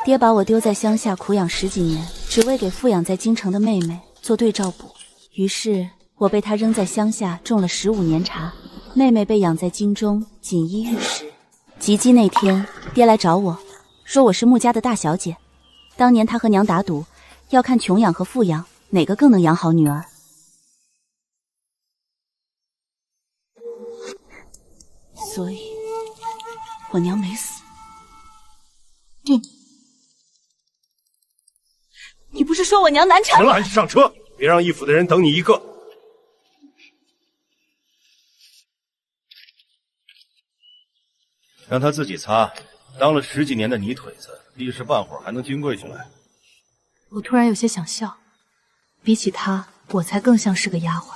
爹把我丢在乡下苦养10几年，只为给富养在京城的妹妹做对照补。于是我被他扔在乡下种了15年茶，妹妹被养在京中锦衣玉食。及笄那天，爹来找我，说我是穆家的大小姐。当年他和娘打赌，要看穷养和富养哪个更能养好女儿。所以，我娘没死。你不是说我娘难产？行了，还是上车，别让义府的人等你一个。让他自己擦，当了10几年的泥腿子，一时半会儿还能金贵起来？我突然有些想笑，比起他，我才更像是个丫鬟。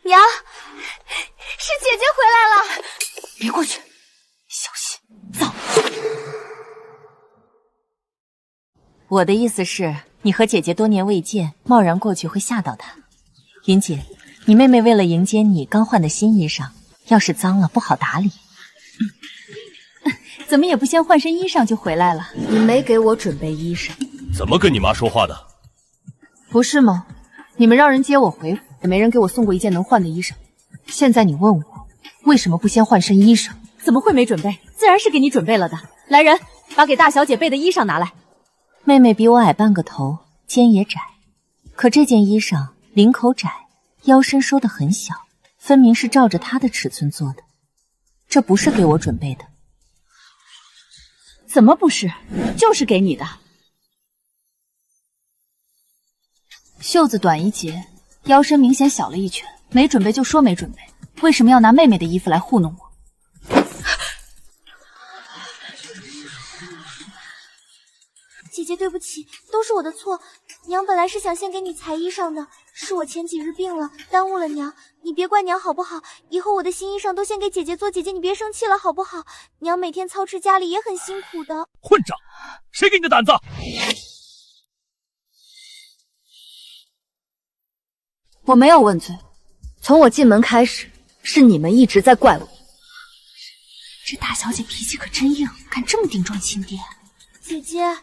娘，是姐姐回来了！别过去，小心！走。我的意思是，你和姐姐多年未见，贸然过去会吓到她。云姐，你妹妹为了迎接你刚换的新衣裳，要是脏了不好打理。怎么也不先换身衣裳就回来了？你没给我准备衣裳，怎么跟你妈说话的？不是吗？你们让人接我回府，也没人给我送过一件能换的衣裳。现在你问我，为什么不先换身衣裳？怎么会没准备？自然是给你准备了的。来人，把给大小姐备的衣裳拿来。妹妹比我矮半个头，肩也窄，可这件衣裳领口窄，腰身收得很小，分明是照着她的尺寸做的。这不是给我准备的。怎么不是？就是给你的。袖子短一截，腰身明显小了一圈。没准备就说没准备，为什么要拿妹妹的衣服来糊弄我？姐姐，对不起，都是我的错。娘本来是想先给你裁衣裳的，是我前几日病了，耽误了娘。你别怪娘好不好？以后我的新衣裳都先给姐姐做，姐姐你别生气了好不好？娘每天操持家里也很辛苦的。混账！谁给你的胆子？我没有问罪，从我进门开始，是你们一直在怪我。这大小姐脾气可真硬，敢这么顶撞亲爹。姐姐，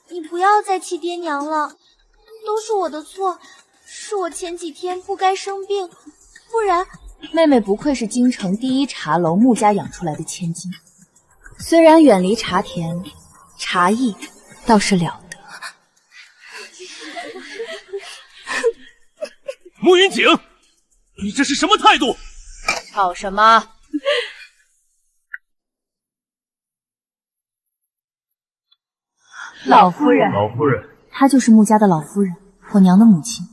你不要再气爹娘了，都是我的错，是我前几天不该生病，不然……妹妹不愧是京城第一茶楼穆家养出来的千金，虽然远离茶田，茶艺倒是了得。穆云景，你这是什么态度？吵什么？老夫人，老夫人，她就是穆家的老夫人，我娘的母亲，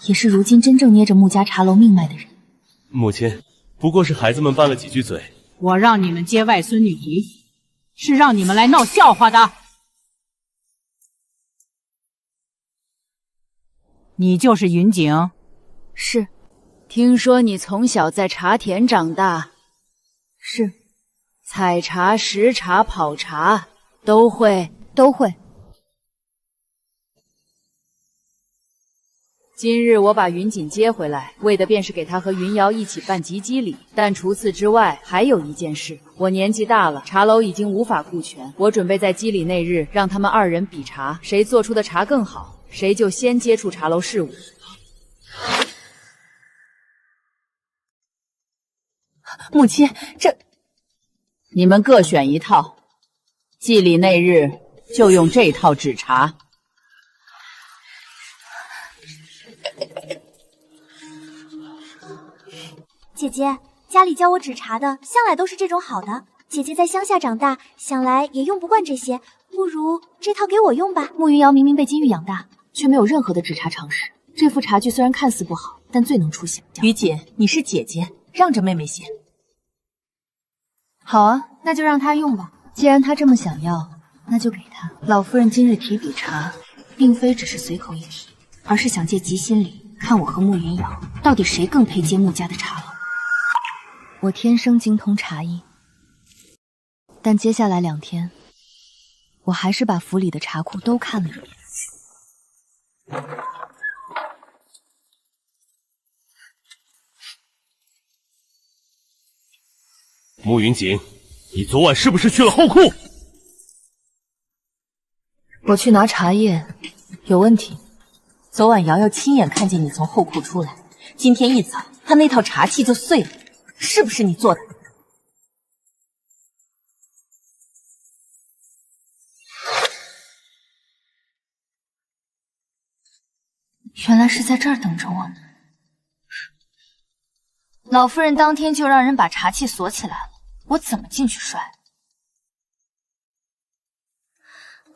也是如今真正捏着穆家茶楼命脉的人。母亲，不过是孩子们拌了几句嘴。我让你们接外孙女姨，是让你们来闹笑话的。你就是云景？是。听说你从小在茶田长大？是。采茶、拾茶、跑茶都会？都会。今日我把云锦接回来，为的便是给他和云瑶一起办及笄礼。但除此之外，还有一件事。我年纪大了，茶楼已经无法顾全，我准备在笄礼那日让他们2人比茶，谁做出的茶更好，谁就先接触茶楼事务。母亲，这……你们各选一套，笄礼那日就用这套纸茶。姐姐，家里教我纸茶的，向来都是这种好的。姐姐在乡下长大，想来也用不惯这些，不如这套给我用吧。穆云瑶明明被金玉养大，却没有任何的纸茶常识。这副茶具虽然看似不好，但最能出香。于姐，你是姐姐，让着妹妹些。好啊，那就让她用吧。既然她这么想要，那就给她。老夫人今日提笔茶，并非只是随口一提，而是想借吉心理，看我和穆云瑶到底谁更配接穆家的茶楼。我天生精通茶艺，但接下来2天，我还是把府里的茶库都看了一遍。慕云锦，你昨晚是不是去了后库？我去拿茶叶，有问题。昨晚瑶瑶亲眼看见你从后库出来，今天一早她那套茶器就碎了，是不是你做的？原来是在这儿等着我呢。老夫人当天就让人把茶器锁起来了，我怎么进去摔？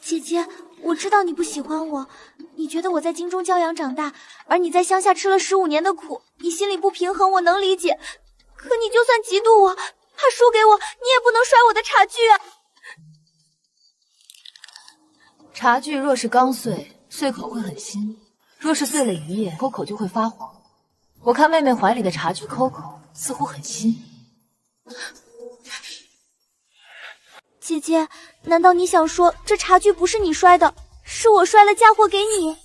姐姐，我知道你不喜欢我，你觉得我在京中骄阳长大，而你在乡下吃了15年的苦，你心里不平衡，我能理解。可你就算嫉妒我，怕输给我，你也不能摔我的茶具啊！茶具若是刚碎，碎口会很新；若是碎了一夜，抠口就会发黄。我看妹妹怀里的茶具抠口似乎很新。姐姐，难道你想说这茶具不是你摔的，是我摔了嫁祸给你？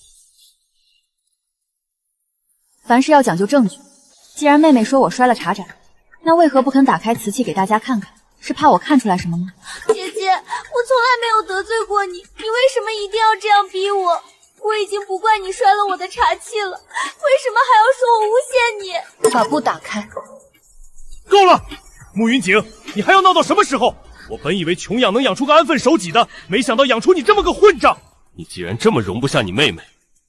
凡事要讲究证据。既然妹妹说我摔了茶盏，那为何不肯打开瓷器给大家看看？是怕我看出来什么吗？姐姐，我从来没有得罪过你，你为什么一定要这样逼我？我已经不怪你摔了我的茶器了，为什么还要说我诬陷你？把布打开。够了，慕云锦，你还要闹到什么时候？我本以为穷养能养出个安分守己的，没想到养出你这么个混账！你既然这么容不下你妹妹，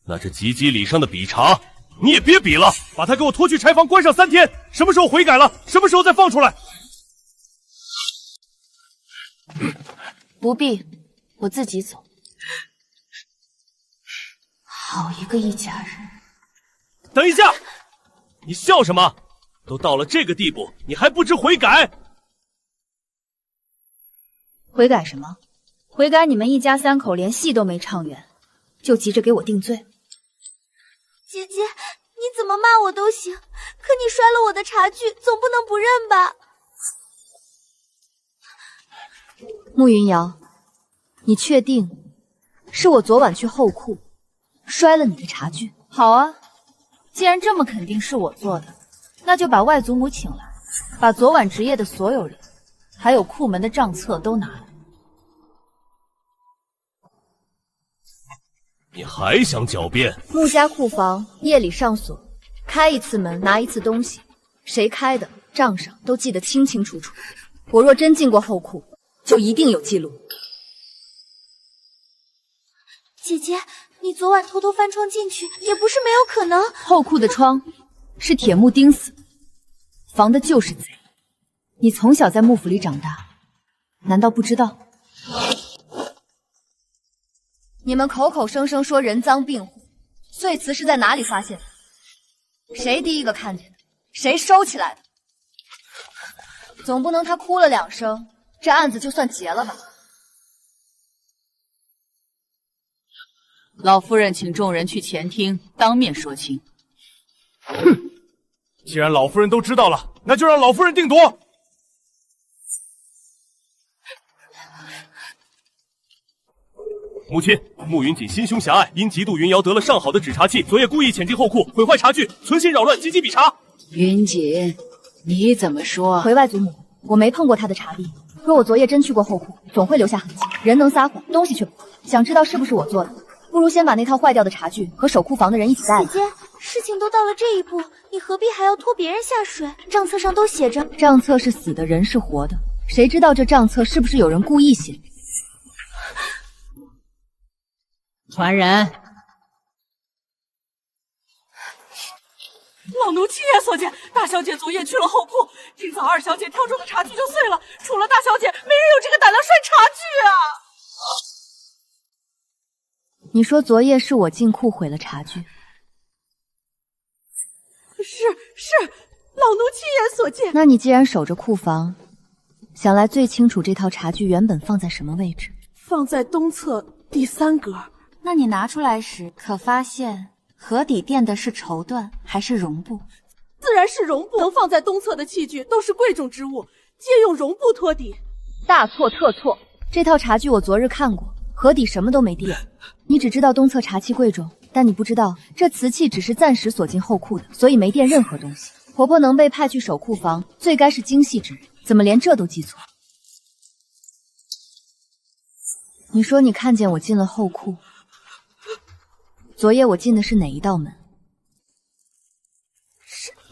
那这吉吉礼上的比茶你也别比了，把她给我拖去柴房关上3天，什么时候悔改了，什么时候再放出来。不必，我自己走。好一个一家人！等一下，你笑什么？都到了这个地步，你还不知悔改？悔改什么？悔改你们一家3口连戏都没唱圆，就急着给我定罪。姐姐，你怎么骂我都行，可你摔了我的茶具，总不能不认吧？慕云瑶，你确定是我昨晚去后库摔了你的茶具？好啊，既然这么肯定是我做的，那就把外祖母请来，把昨晚值夜的所有人还有库门的账册都拿来。你还想狡辩？穆家库房夜里上锁，开一次门拿一次东西，谁开的账上都记得清清楚楚。我若真进过后库，就一定有记录。姐姐，你昨晚偷偷翻窗进去，也不是没有可能。后库的窗是铁木钉死的，防的就是贼。你从小在幕府里长大，难道不知道？你们口口声声说人赃并获，碎瓷是在哪里发现的？谁第一个看见的？谁收起来的？总不能他哭了2声，这案子就算结了吧？老夫人请众人去前厅当面说清。哼，既然老夫人都知道了，那就让老夫人定夺。母亲，慕云锦心胸狭隘，因嫉妒云瑶得了上好的纸茶器，昨夜故意潜进后库，毁坏茶具，存心扰乱，积极比茶。云锦，你怎么说？回外祖母，我没碰过她的茶壁。若我昨夜真去过后库，总会留下痕迹。人能撒谎，东西却不会。想知道是不是我做的，不如先把那套坏掉的茶具和守库房的人一起带来。姐姐，事情都到了这一步，你何必还要拖别人下水？账册上都写着，账册是死的，人是活的，谁知道这账册是不是有人故意写？传人，老奴亲眼所见，大小姐昨夜去了后库，今早2小姐挑中的茶具就碎了，除了大小姐，没人有这个胆量摔茶具啊！你说昨夜是我进库毁了茶具？是，老奴亲眼所见。那你既然守着库房，想来最清楚这套茶具原本放在什么位置？放在东侧第3格。那你拿出来时，可发现盒底垫的是绸缎还是绒布？自然是绒布。能放在东侧的器具都是贵重之物，皆用绒布托底。大错特错！这套茶具我昨日看过，盒底什么都没垫。你只知道东侧茶器贵重，但你不知道这瓷器只是暂时锁进后库的，所以没垫任何东西。婆婆能被派去守库房，最该是精细之人，怎么连这都记错？你说你看见我进了后库，昨夜我进的是哪一道门？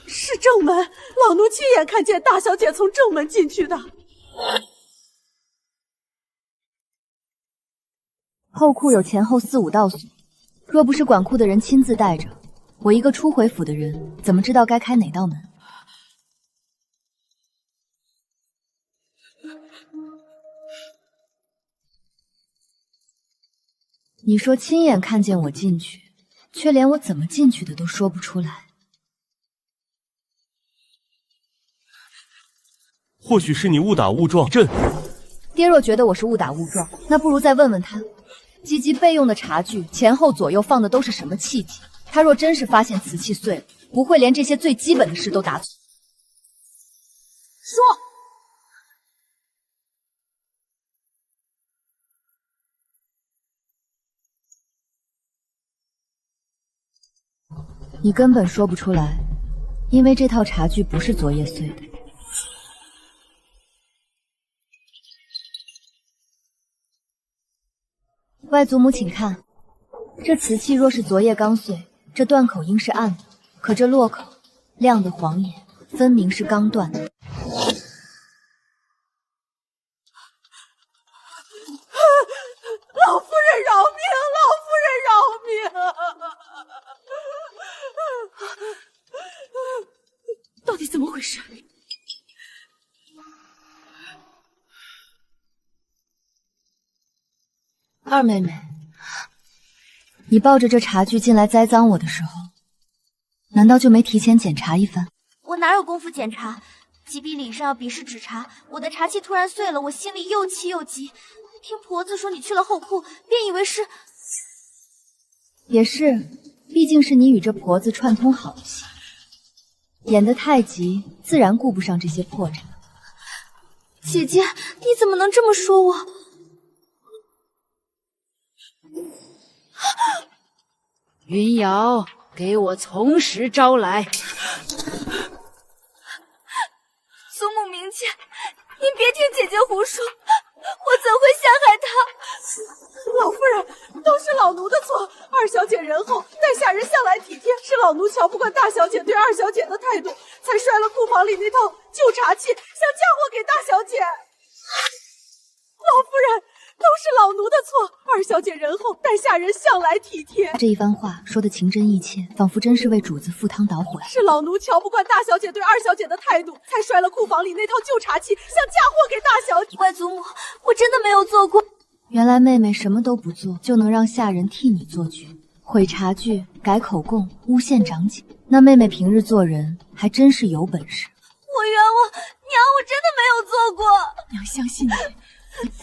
是正门，老奴亲眼看见大小姐从正门进去的。后库有前后4、5道锁，若不是管库的人亲自带着，我一个初回府的人怎么知道该开哪道门？你说亲眼看见我进去，却连我怎么进去的都说不出来。或许是你误打误撞。爹若觉得我是误打误撞，那不如再问问他，吉吉备用的茶具前后左右放的都是什么器具？他若真是发现瓷器碎了，不会连这些最基本的事都答错。说。你根本说不出来，因为这套茶具不是昨夜碎的。外祖母，请看，这瓷器若是昨夜刚碎，这断口应是暗的，可这落口亮的晃眼，分明是刚断的。老夫人饶命！老夫人饶命！到底怎么回事？二妹妹，你抱着这茶具进来栽赃我的时候，难道就没提前检查一番？我哪有功夫检查？几笔礼上要比试纸茶，我的茶器突然碎了，我心里又气又急。听婆子说你去了后库，便以为是……也是，毕竟是你与这婆子串通好的戏，演得太急，自然顾不上这些破绽。姐姐，你怎么能这么说我？云瑶，给我从实招来！祖母明鉴，您别听姐姐胡说，我怎会陷害她？老夫人，都是老奴的错。二小姐仁厚，待下人向来体贴，是老奴瞧不惯大小姐对二小姐的态度，才摔了库房里那套旧茶器，想嫁祸给大小姐。老夫人，都是老奴的错。二小姐仁厚，待下人向来体贴。这一番话说得情真意切，仿佛真是为主子赴汤蹈火。是老奴瞧不惯大小姐对二小姐的态度，才摔了库房里那套旧茶器，想嫁祸给大小姐。外祖母，我真的没有做过。原来妹妹什么都不做，就能让下人替你做局，毁茶具，改口供，诬陷长姐。那妹妹平日做人还真是有本事。我冤枉娘，我真的没有做过。娘相信你。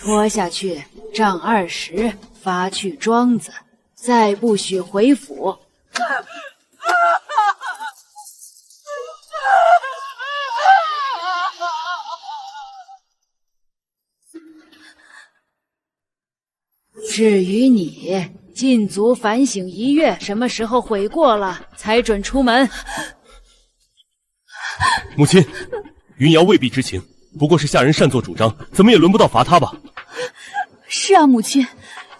拖下去，杖20，发去庄子，再不许回府。至于你，禁足反省1月，什么时候悔过了，才准出门。母亲，云瑶未必知情，不过是下人擅作主张，怎么也轮不到罚她吧？是啊，母亲，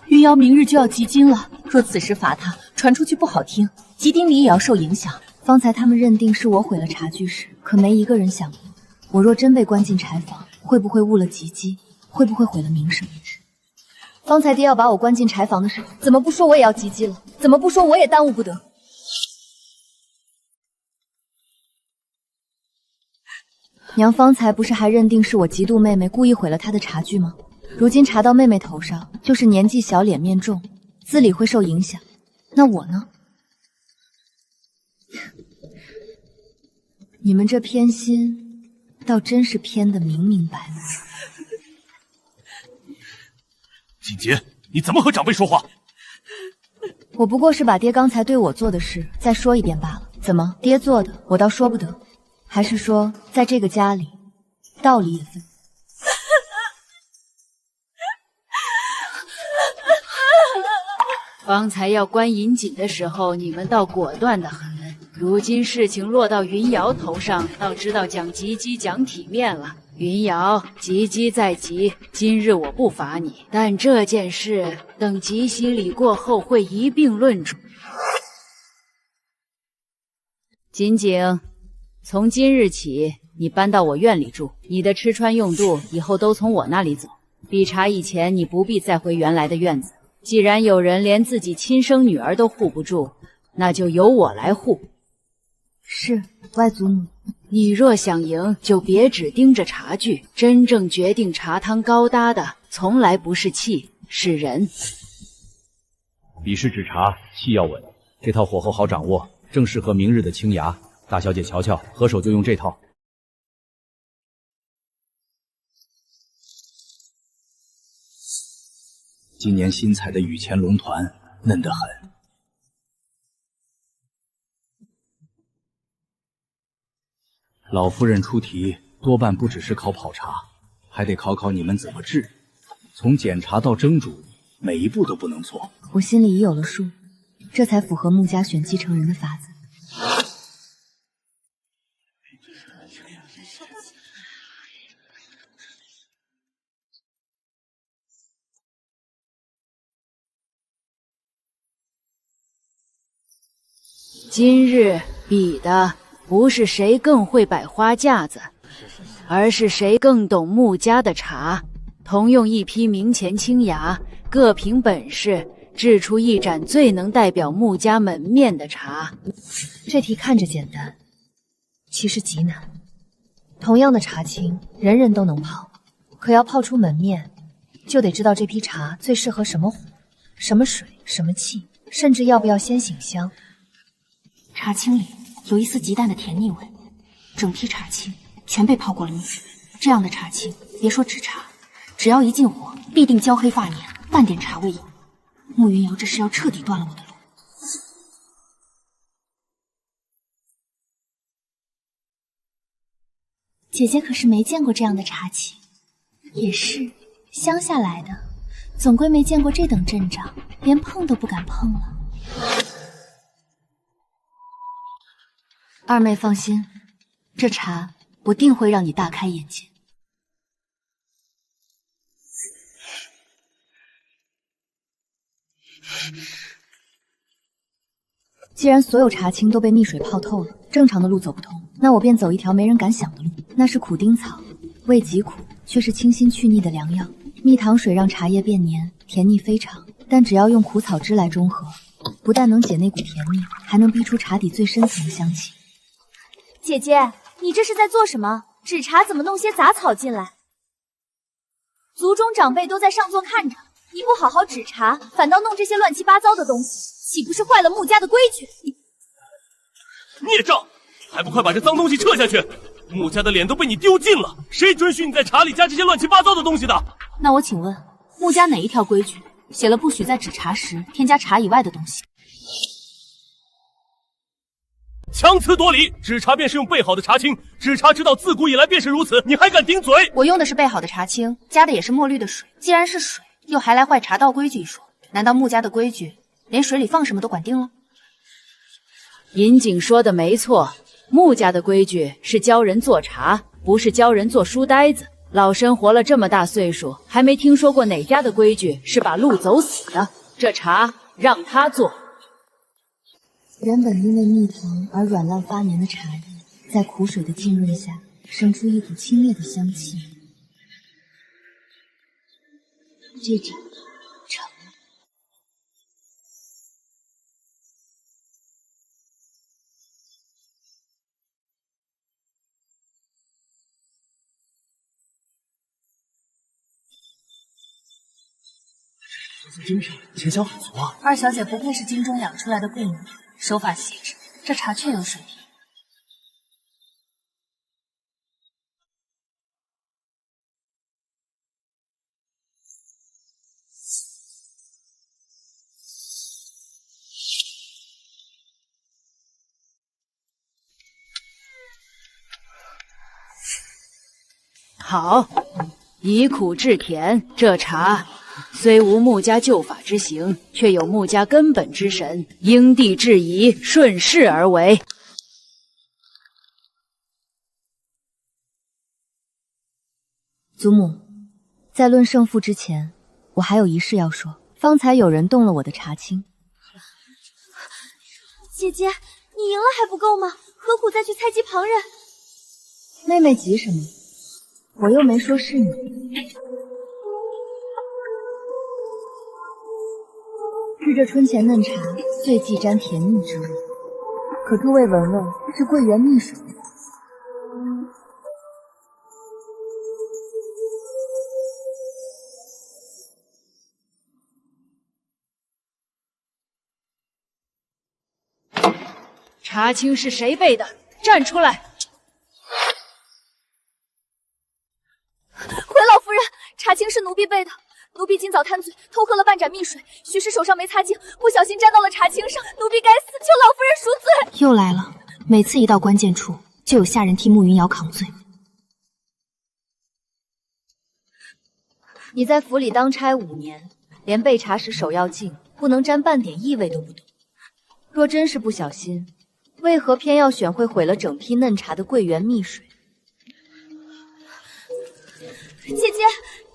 云瑶明日就要集金了，若此时罚她，传出去不好听，集丁礼也要受影响。方才他们认定是我毁了茶具时，可没一个人想过，我若真被关进柴房，会不会误了吉机，会不会毁了名声？方才爹要把我关进柴房的时候，怎么不说我也要及笄了？怎么不说我也耽误不得？娘方才不是还认定是我嫉妒妹妹故意毁了她的茶具吗？如今查到妹妹头上，就是年纪小脸面重，资礼会受影响。那我呢？你们这偏心，倒真是偏得明明白白。锦杰，你怎么和长辈说话？我不过是把爹刚才对我做的事再说一遍罢了。怎么，爹做的我倒说不得？还是说，在这个家里，道理也分？方才要关尹锦的时候，你们倒果断得很。如今事情落到云瑶头上，倒知道讲吉吉讲体面了。云瑶，吉吉在即，今日我不罚你，但这件事等吉喜礼过后会一并论处。锦景，从今日起，你搬到我院里住，你的吃穿用度以后都从我那里走。比查以前，你不必再回原来的院子。既然有人连自己亲生女儿都护不住，那就由我来护。是，外祖母。你若想赢，就别只盯着茶具，真正决定茶汤高搭的，从来不是气，是人。比试制茶，气要稳，这套火候好掌握，正适合明日的清芽。大小姐瞧瞧，何首就用这套。今年新采的雨前龙团嫩得很。老夫人出题多半不只是考跑茶，还得考考你们怎么制，从检查到蒸煮，每一步都不能错。我心里已有了数，这才符合穆家选继承人的法子。今日比的不是谁更会摆花架子，而是谁更懂穆家的茶。同用一批明前清芽，各凭本事制出一盏最能代表穆家门面的茶。这题看着简单，其实极难。同样的茶青，人人都能泡，可要泡出门面，就得知道这批茶最适合什么火、什么水、什么气，甚至要不要先醒香。茶青里有一丝极淡的甜腻味，整批茶青全被泡过了蜜水。这样的茶青，别说制茶，只要一进火，必定焦黑发黏，半点茶味也无。慕云瑶这是要彻底断了我的路。姐姐可是没见过这样的茶青，也是乡下来的，总归没见过这等阵仗，连碰都不敢碰了。二妹放心，这茶我定会让你大开眼界。既然所有茶青都被蜜水泡透了，正常的路走不通，那我便走一条没人敢想的路。那是苦丁草，味极苦，却是清新去腻的良药。蜜糖水让茶叶变黏，甜腻非常，但只要用苦草汁来中和，不但能解那股甜腻，还能逼出茶底最深层的香气。姐姐，你这是在做什么？制茶怎么弄些杂草进来？族中长辈都在上座看着，你不好好制茶，反倒弄这些乱七八糟的东西，岂不是坏了穆家的规矩？孽障，还不快把这脏东西撤下去！穆家的脸都被你丢尽了，谁准许你在茶里加这些乱七八糟的东西的？那我请问，穆家哪一条规矩写了不许在制茶时添加茶以外的东西？强词夺理！制茶便是用备好的茶青，制茶之道自古以来便是如此，你还敢顶嘴？我用的是备好的茶青，加的也是墨绿的水。既然是水，又还来坏茶道规矩一说，难道穆家的规矩连水里放什么都管定了？尹景说的没错，穆家的规矩是教人做茶，不是教人做书呆子。老身活了这么大岁数，还没听说过哪家的规矩是把路走死的。这茶让他做。原本因为蜜糖而软烂发黏的茶叶，在苦水的浸润下，生出一股清冽的香气。这盏成了。精神，前效很足啊！二小姐不愧是京中养出来的贵女，手法细致，这茶确有水平。好，以苦制甜，这茶虽无穆家旧法之行，却有穆家根本之神，因地制宜，顺势而为。祖母，在论胜负之前，我还有一事要说。方才有人动了我的茶青。姐姐，你赢了还不够吗？何苦再去猜忌旁人？妹妹急什么？我又没说是你。是这春前嫩茶最忌沾甜腻之味，可诸位闻闻，是桂圆蜜水。茶青是谁备的？站出来！回老夫人，茶青是奴婢备的。奴婢今早贪醉，偷喝了半盏蜜水，许是手上没擦净，不小心沾到了茶青上，奴婢该死，求老夫人赎罪。又来了，每次一到关键处，就有下人替慕云瑶扛罪。你在府里当差5年，连备茶时手要净，不能沾半点异味都不懂。若真是不小心，为何偏要选会毁了整批嫩茶的桂圆蜜水？姐姐，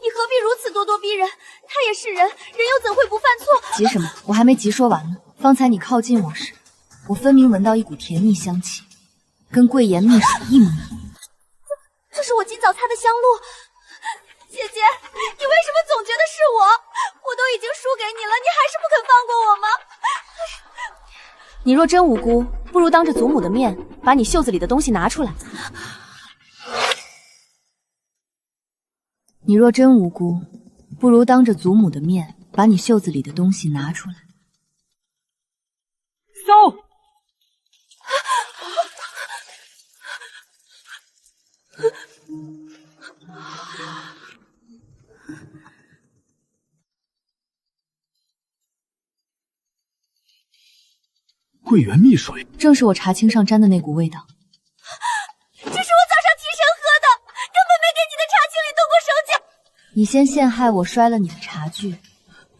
你何必如此咄咄逼人？他也是人，人又怎会不犯错？急什么？我还没急说完呢。方才你靠近我时，我分明闻到一股甜蜜香气，跟桂圆蜜水一模一样。这是我今早擦的香露。姐姐，你为什么总觉得是我？我都已经输给你了，你还是不肯放过我吗？你若真无辜，不如当着祖母的面，把你袖子里的东西拿出来。你若真无辜，不如当着祖母的面，把你袖子里的东西拿出来。搜！桂圆蜜水，正是我茶青上沾的那股味道。这是我早上提神喝的，根本没给你的茶青里动过手脚。你先陷害我摔了你的茶具，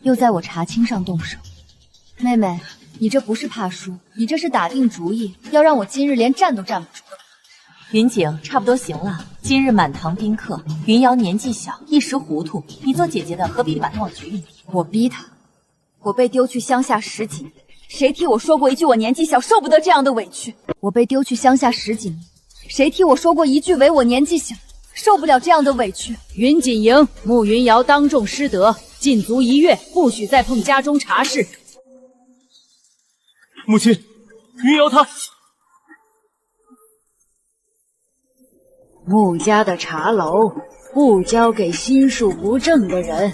又在我茶青上动手。妹妹，你这不是怕输，你这是打定主意要让我今日连站都站不住。云景，差不多行了。今日满堂宾客，云瑶年纪小，一时糊涂，你做姐姐的何必把她往局里逼？我逼她，我被丢去乡下10几年，谁替我说过一句我年纪小受不得这样的委屈？我被丢去乡下10几年，谁替我说过一句唯我年纪小受不了这样的委屈？云锦营，慕云瑶当众失德，禁足1月，不许再碰家中茶事。母亲，云瑶她……穆家的茶楼不交给心术不正的人。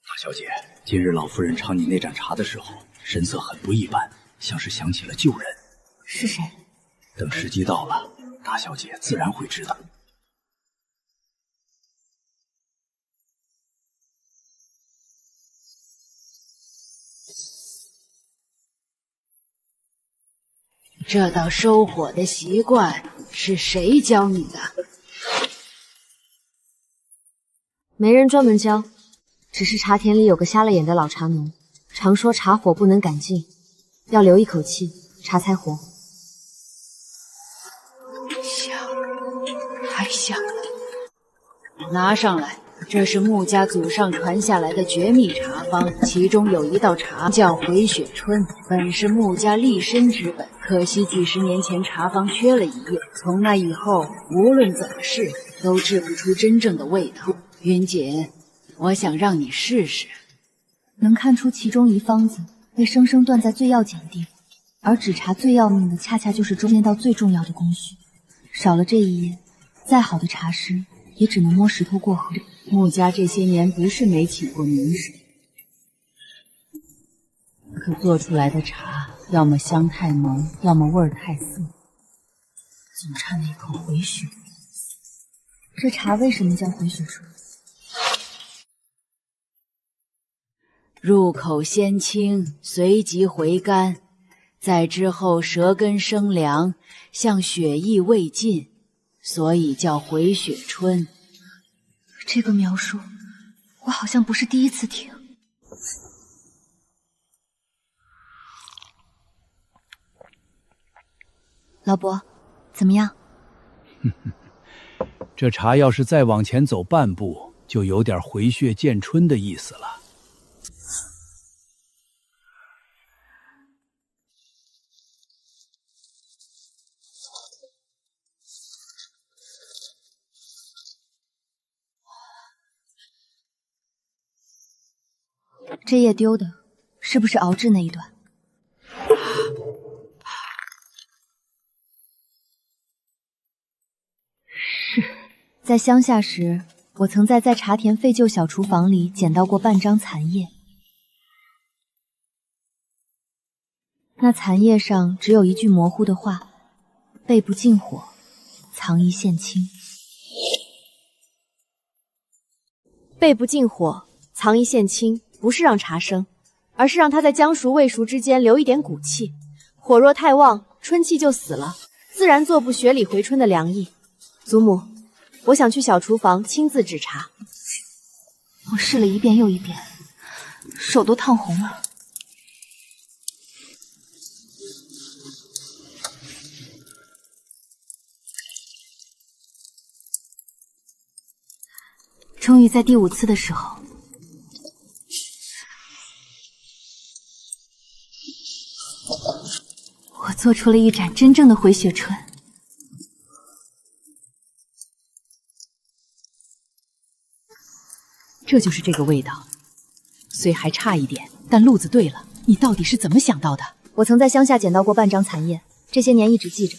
大小姐，今日老夫人尝你那盏茶的时候，神色很不一般，像是想起了旧人。是谁？等时机到了，大小姐自然会知道。这道收火的习惯是谁教你的？没人专门教，只是茶田里有个瞎了眼的老茶农，常说茶火不能赶尽，要留一口气，茶才活。香，太香了！拿上来。这是穆家祖上传下来的绝秘茶方，其中有一道茶叫回雪春，本是穆家立身之本。可惜几10年前茶方缺了一页，从那以后，无论怎么试，都制不出真正的味道。云锦，我想让你试试。能看出其中一方子被生生断在最要紧的地方，而纸茶最要命的，恰恰就是中间道最重要的工序。少了这一页，再好的茶师也只能摸石头过河。穆家这些年不是没请过名师，可做出来的茶要么香太浓，要么味儿太涩，总差那口回雪。这茶为什么叫回雪春？入口先清，随即回甘，在之后舌根生凉，像血液未尽，所以叫回雪春。这个描述，我好像不是第一次听。老伯，怎么样？这茶要是再往前走半步，就有点回血见春的意思了。这页丢的，是不是熬制那一段？是。在乡下时，我曾在茶田废旧小厨房里捡到过半张残页。那残页上只有一句模糊的话：背不尽火，藏一线青。背不尽火，藏一线青。不是让茶生，而是让它在将熟未熟之间留一点骨气。火若太旺，春气就死了，自然做不雪里回春的凉意。祖母，我想去小厨房亲自制茶。我试了一遍又一遍，手都烫红了。终于在第5次的时候，我做出了一盏真正的回雪春。这就是这个味道，虽还差一点，但路子对了。你到底是怎么想到的？我曾在乡下捡到过半张残页，这些年一直记着，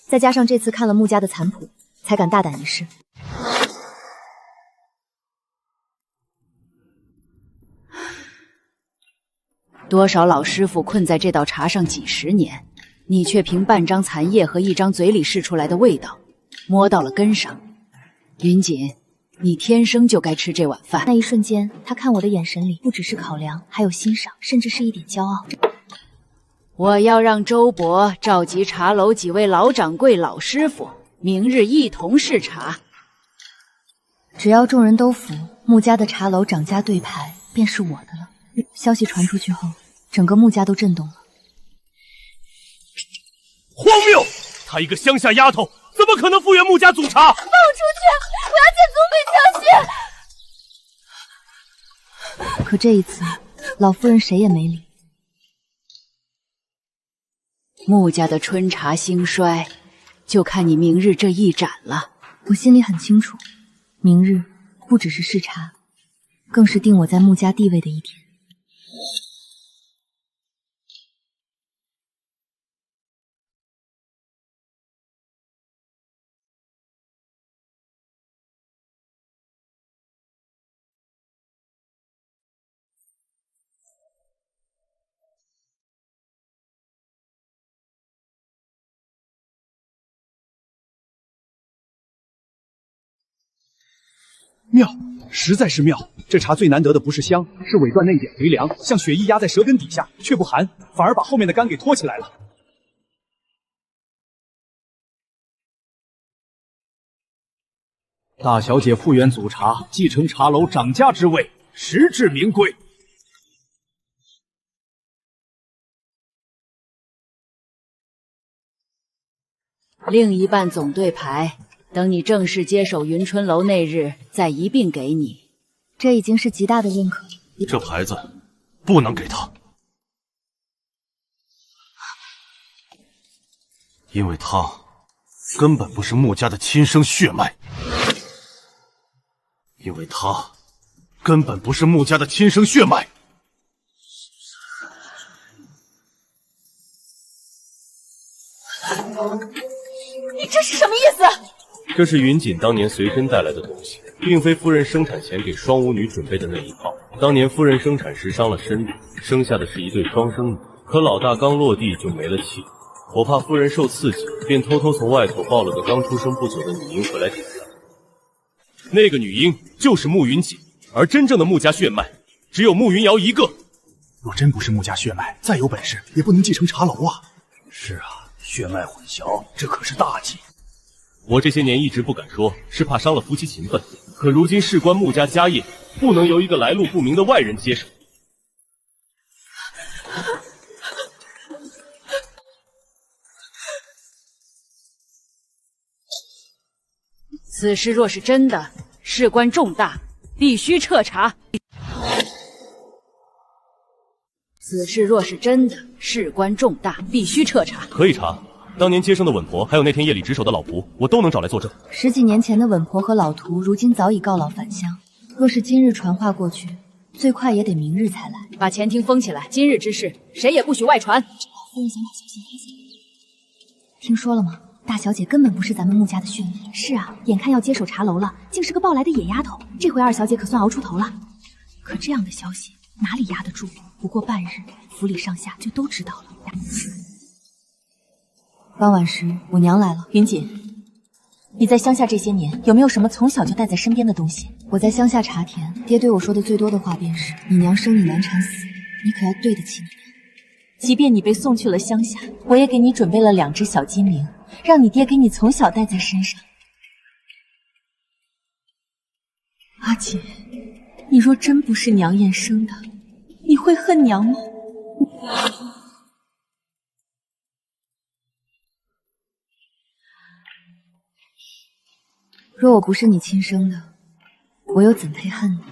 再加上这次看了穆家的残谱，才敢大胆一试。多少老师傅困在这道茶上几十年，你却凭半张残页和一张嘴里试出来的味道，摸到了根上。云锦，你天生就该吃这碗饭。那一瞬间，他看我的眼神里不只是考量，还有欣赏，甚至是一点骄傲。我要让周伯召集茶楼几位老掌柜、老师傅，明日一同试茶。只要众人都服，穆家的茶楼掌家对牌便是我的了。消息传出去后，整个穆家都震动了。荒谬！她一个乡下丫头，怎么可能复原穆家祖茶？放我出去！我要见宗美将军。可这一次，老夫人谁也没理。穆家的春茶兴衰，就看你明日这一盏了。我心里很清楚，明日不只是试茶，更是定我在穆家地位的一天。妙，实在是妙。这茶最难得的不是香，是尾段那一点回凉，像血液压在舌根底下，却不寒，反而把后面的干给托起来了。大小姐复原祖茶，继承茶楼掌家之位，实至名归。另一半总对牌，等你正式接手云春楼那日，再一并给你。这已经是极大的认可。这牌子不能给他，因为他根本不是穆家的亲生血脉，因为他根本不是穆家的亲生血脉。你这是什么意思？这是云锦当年随身带来的东西，并非夫人生产前给双巫女准备的那一套。当年夫人生产时伤了身孕，生下的是一对双生女，可老大刚落地就没了气。我怕夫人受刺激，便偷偷从外头抱了个刚出生不久的女婴回来点上。那个女婴就是穆云锦，而真正的穆家血脉只有穆云瑶一个。若真不是穆家血脉，再有本事也不能继承茶楼啊！是啊，血脉混淆，这可是大忌。我这些年一直不敢说，是怕伤了夫妻情分。可如今事关穆家家业，不能由一个来路不明的外人接手。此事若是真的，事关重大，必须彻查。此事若是真的，事关重大，必须彻查。可以查，当年接生的稳婆，还有那天夜里值守的老仆，我都能找来作证。10几年前的稳婆和老徒，如今早已告老返乡。若是今日传话过去，最快也得明日才来。把前厅封起来，今日之事，谁也不许外传。老夫人想把小心拍下来。听说了吗？大小姐根本不是咱们穆家的血脉。是啊，眼看要接手茶楼了，竟是个抱来的野丫头。这回二小姐可算熬出头了。可这样的消息哪里压得住？不过半日，府里上下就都知道了。傍晚时，我娘来了。云锦，你在乡下这些年，有没有什么从小就带在身边的东西？我在乡下茶田，爹对我说的最多的话便是：你娘生你难产死，你可要对得起你娘。即便你被送去了乡下，我也给你准备了2只小金铃，让你爹给你从小带在身上。阿姐，你若真不是娘眼生的，你会恨娘吗？若我不是你亲生的，我又怎配恨你？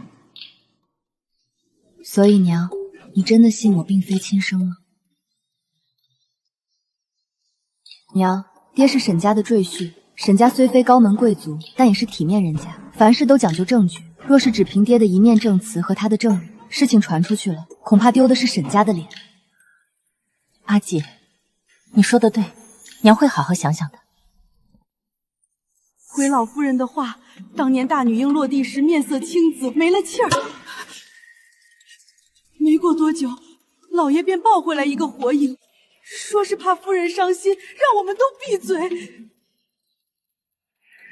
所以娘，你真的信我并非亲生吗？娘，爹是沈家的赘婿，沈家虽非高门贵族，但也是体面人家，凡事都讲究证据。若是只凭爹的一面证词和他的证人，事情传出去了，恐怕丢的是沈家的脸。阿姐，你说的对，娘会好好想想的。回老夫人的话，当年大女婴落地时面色青紫，没了气儿。没过多久，老爷便抱回来一个活婴，说是怕夫人伤心，让我们都闭嘴。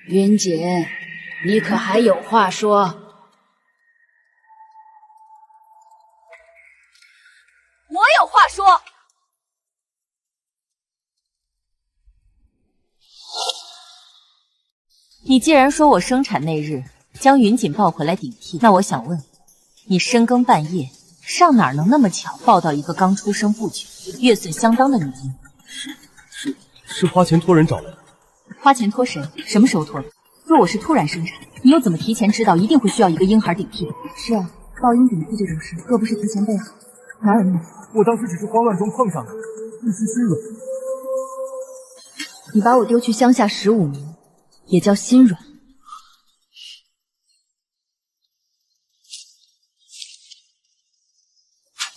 云锦，你可还有话说？我有话说。你既然说我生产那日将云锦抱回来顶替，那我想问，你深更半夜上哪儿能那么巧抱到一个刚出生不久、月岁相当的女婴？是花钱托人找来的。花钱托谁？什么时候托的？若我是突然生产，你又怎么提前知道一定会需要一个婴孩顶替？是啊，抱婴顶替这种事，若不是提前备好，哪有那么巧？我当时只是慌乱中碰上的，一时心软。你把我丢去乡下15年，也叫心软？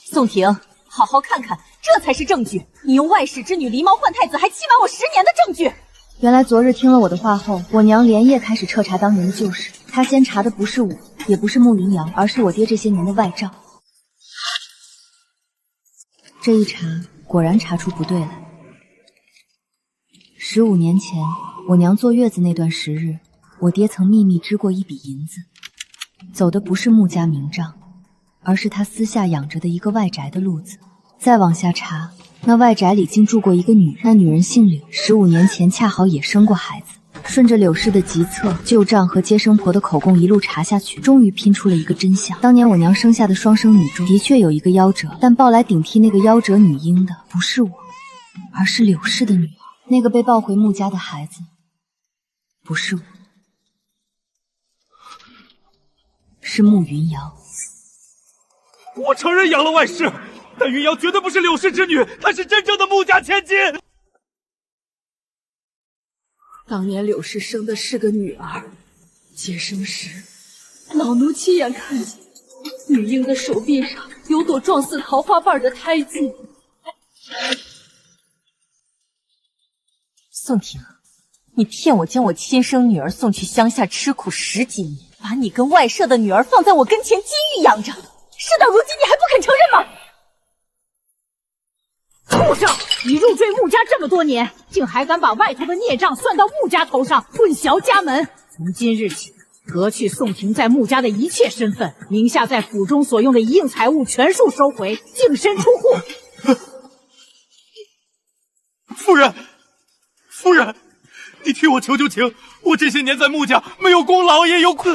宋婷，好好看看，这才是证据。你用外室之女狸猫换太子，还欺瞒我10年的证据。原来昨日听了我的话后，我娘连夜开始彻查当年的旧事。她先查的不是我，也不是穆云瑶，而是我爹这些年的外账。这一查，果然查出不对来。15年前，我娘坐月子那段时日，我爹曾秘密支过一笔银子，走的不是穆家明账，而是他私下养着的一个外宅的路子。再往下查，那外宅里竟住过一个女人，那女人姓柳，15年前恰好也生过孩子。顺着柳氏的急册、旧账和接生婆的口供一路查下去，终于拼出了一个真相。当年我娘生下的双生女中，的确有一个夭折，但抱来顶替那个夭折女婴的不是我，而是柳氏的女儿。那个被抱回穆家的孩子，不是我，是穆云瑶。我承认养了外室，但云瑶绝对不是柳氏之女，她是真正的穆家千金。当年柳氏生的是个女儿，接生时，老奴亲眼看见女婴的手臂上有朵状似桃花瓣的胎记。宋婷，你骗我将我亲生女儿送去乡下吃苦10几年，把你跟外舍的女儿放在我跟前金玉养着，事到如今你还不肯承认吗？畜生！你入赘穆家这么多年，竟还敢把外头的孽障算到穆家头上，混淆家门！从今日起，革去宋婷在穆家的一切身份，名下在府中所用的一应财物全数收回，净身出户。夫人，夫人，你替我求求情，我这些年在穆家没有功劳也有苦。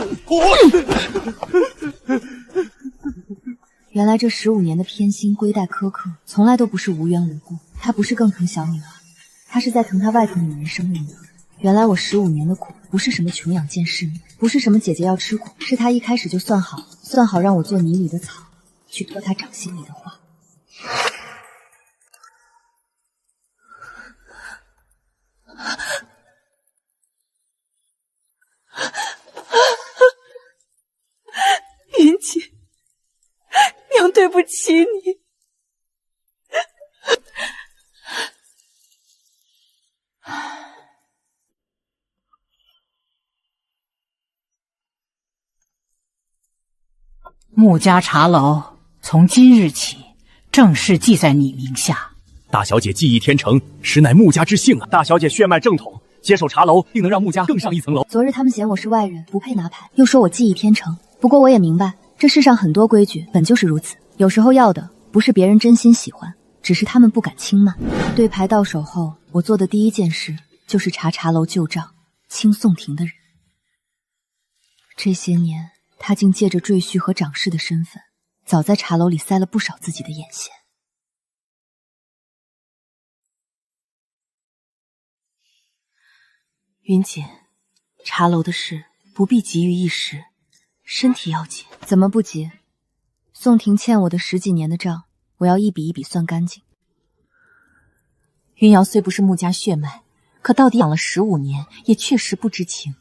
原来这15年的偏心、归待、苛刻，从来都不是无缘无故。他不是更疼小女儿，他是在疼他外头女人生的女儿。原来我15年的苦，不是什么穷养见世面，不是什么姐姐要吃苦，是他一开始就算好让我做泥里的草，去托他掌心里的花。云姐，娘对不起你。穆家茶楼从今日起正式记在你名下。大小姐技艺天成，实乃穆家之幸啊！大小姐血脉正统，接手茶楼定能让穆家更上一层楼。昨日他们嫌我是外人，不配拿牌，又说我技艺天成。不过我也明白，这世上很多规矩本就是如此，有时候要的不是别人真心喜欢，只是他们不敢轻慢。对牌到手后，我做的第一件事就是查茶楼旧账，清宋廷的人。这些年，他竟借着赘婿和掌事的身份，早在茶楼里塞了不少自己的眼线。云锦，茶楼的事不必急于一时，身体要紧。怎么不急？宋廷欠我的10几年的账，我要一笔一笔算干净。云瑶虽不是穆家血脉，可到底养了15年，也确实不知情。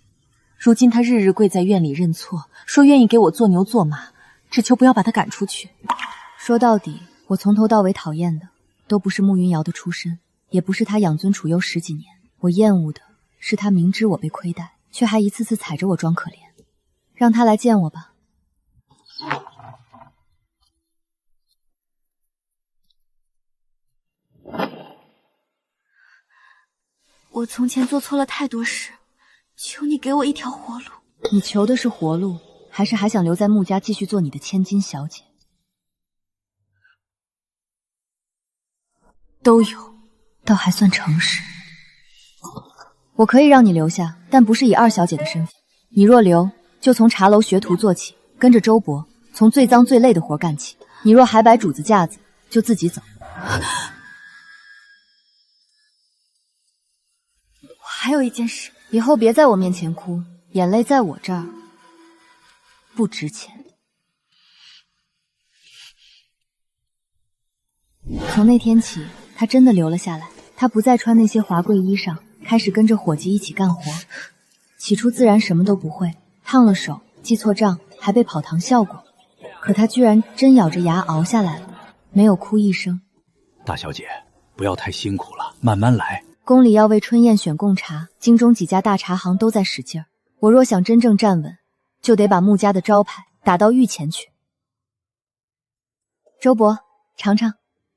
如今他日日跪在院里认错，说愿意给我做牛做马，只求不要把他赶出去。说到底，我从头到尾讨厌的都不是穆云瑶的出身，也不是他养尊处优10几年，我厌恶的是他明知我被亏待，却还一次次踩着我装可怜。让他来见我吧。我从前做错了太多事，求你给我一条活路。你求的是活路，还是还想留在穆家继续做你的千金小姐？都有，倒还算诚实。我可以让你留下，但不是以2小姐的身份。你若留，就从茶楼学徒做起，跟着周伯，从最脏最累的活干起。你若还摆主子架子，就自己走。还有一件事，以后别在我面前哭，眼泪在我这儿不值钱。从那天起，他真的留了下来。他不再穿那些华贵衣裳，开始跟着伙计一起干活。起初自然什么都不会，烫了手，记错账，还被跑堂笑过。可他居然真咬着牙熬下来了，没有哭一声。大小姐，不要太辛苦了，慢慢来。宫里要为春宴选贡茶，京中几家大茶行都在使劲儿。我若想真正站稳，就得把穆家的招牌打到御前去。周伯，尝尝，